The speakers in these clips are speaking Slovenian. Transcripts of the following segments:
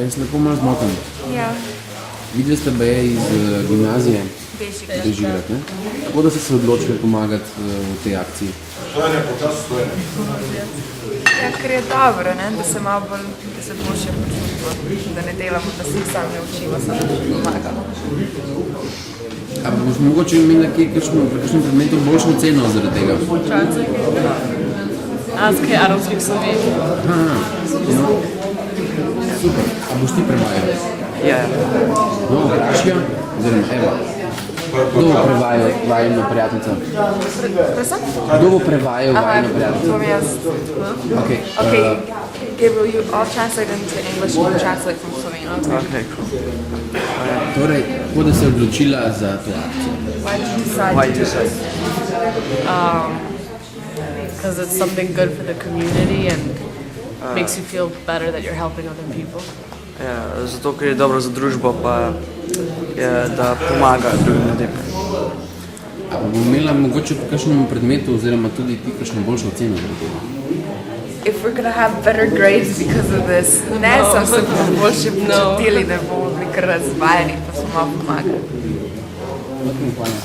Jaz lepo malo zmotam. Ja. Videli ste baje iz gimnazije Bežigrad, ne? Kako da ste se odločili pomagati v tej akciji? Ja, ker je dobro, ne? Da se malo bolj, da se boljše počutimo, da ne delamo, da se sami ne učimo, samo da pomagamo. A boš mogoče imeli pri kakšnem predmetu boljšo ceno zaradi tega? Včasih je. Kaj arabskih Slovenij. Super. A boš ti prevajal? Ja. No, Rašija, oziroma Eva. Kdo bo prevajal vajino prijateljico? Prosim? Kdo bo prevajal vajino prijateljico? Bom jaz. Okay. Okay, Gabriel, I'll translate into English and translate from Slovenian. Okay, cool. Torej, kako da se je odločila za to akcijo? Why did you decide Why to do you this? Because it's something good for the community and makes you feel better that you're helping other people. Ja, zato, ker je dobro za družbo, pa je, da pomaga drugim ljudem. A bo imela mogoče po kakšnem predmetu oziroma tudi ti kakšno boljšo oceno zaradi tega? If we're gonna have better grades because of this, ne samo se bomo boljše počutili, da bomo bili kar razvajeni, pa smo malo pomagali. Hvala.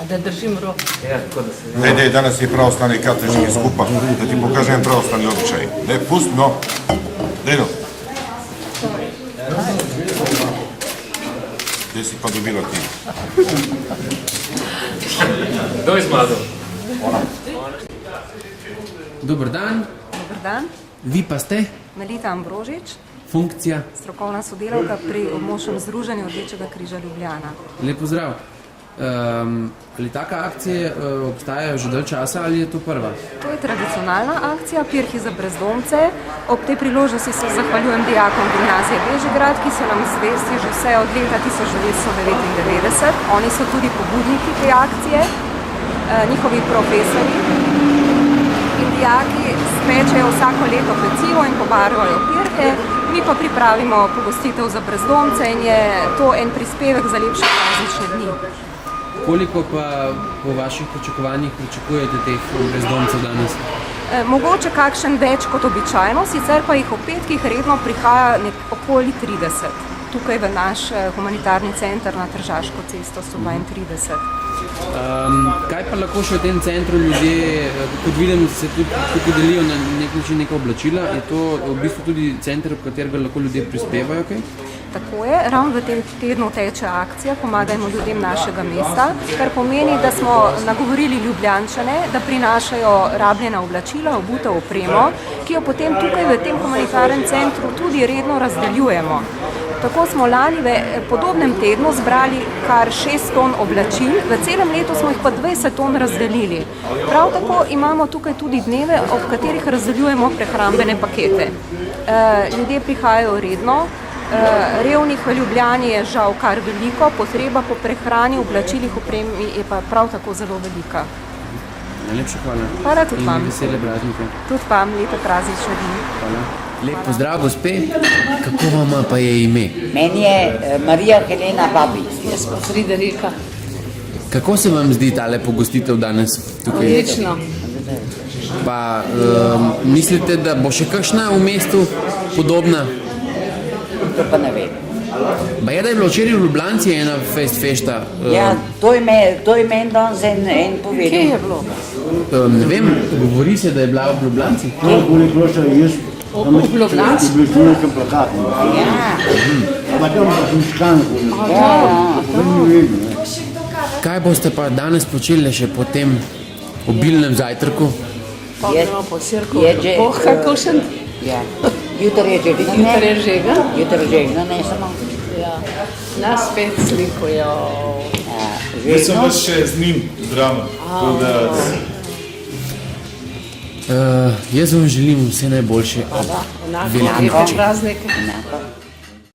A da držim roko. Dej, danas je pravoslavni katolički skupa, da ti pokažem pravoslavni običaj. Ne, pust, no. Dej, no. Gdje si pa dobila ti? Kdo je zmazal? Dober dan, Dobar dan, vi pa ste? Melita Ambrožič, Funkcija? strokovna sodelavka pri območnem združenju Rdečega križa Ljubljana. Lep pozdrav. Ali taka akcija obstaja že dalj časa ali je to prva? To je tradicionalna akcija Pirhi za brezdomce. Ob tej priložnosti se zahvaljujem dijakom gimnazije Bežigrad, ki so nam zvesti že vse od leta 1999. Oni so tudi pobudniki te akcije, njihovi profesorji. In dijaki spečejo vsako leto pecivo in pobarvajo pirhe, mi pa pripravimo pogostitev za brezdomce in je to en prispevek za lepše praznične dni. Koliko pa po vaših pričakovanjih pričakujete teh brezdomcev danes? Mogoče kakšen več kot običajno, sicer pa jih ob petkih redno prihaja okoli 30. Tukaj v naš humanitarni center na Tržaško cesto 132. Kaj pa lahko še v tem centru ljudje, kot vidim, se tudi delijo na nek način neka oblačila, je to v bistvu tudi center, v katerega lahko ljudje prispevajo, kaj? Tako je, ravno v tem tednu teče akcija Pomagajmo ljudem našega mesta, kar pomeni, da smo nagovorili Ljubljančane, da prinašajo rabljena oblačila, obutev, opremo, ki jo potem tukaj v tem humanitarnem centru tudi redno razdeljujemo. Tako smo lani v podobnem tednu zbrali kar 6 ton oblačil, v celem letu smo jih pa 20 ton razdelili. Prav tako imamo tukaj tudi dneve, ob katerih razdeljujemo prehrambene pakete. Ljudje prihajajo redno, revnih v Ljubljani je žal kar veliko, potreba po prehrani, oblačilih, opremi je pa prav tako zelo velika. Najlepša hvala. Hvala tudi vam. In vesele praznike. Tudi vam lepe praznične dni. Hvala. Lep pozdrav, gospe. Kako vama pa je ime? Meni je Marija Helena Babič. Jaz pa Friderika. Kako se vam zdi tale pogostitev danes tukaj? Odlično. Pa mislite, da bo še kakšna v mestu podobna? To pa ne vem. Ba je, da je bilo včeraj v Ljubljanci ena fešta. Ja, to je meni danes en povedal. Kje je bilo? Ne vem, govori se, da je bila v Ljubljanci. V Ljubljanci? Kaj boste pa danes počeli še po tem obilnem zajtrku? Pa gremo po sirku. Boha kušen? Ja. Jutri je že. Jutri je žega? Jutri je že, ne samo. Ja. Nas spet slikujo. Jaz sem vas še z njim zdravo. Jaz vam želim vse najboljše. Enako, lepe praznike.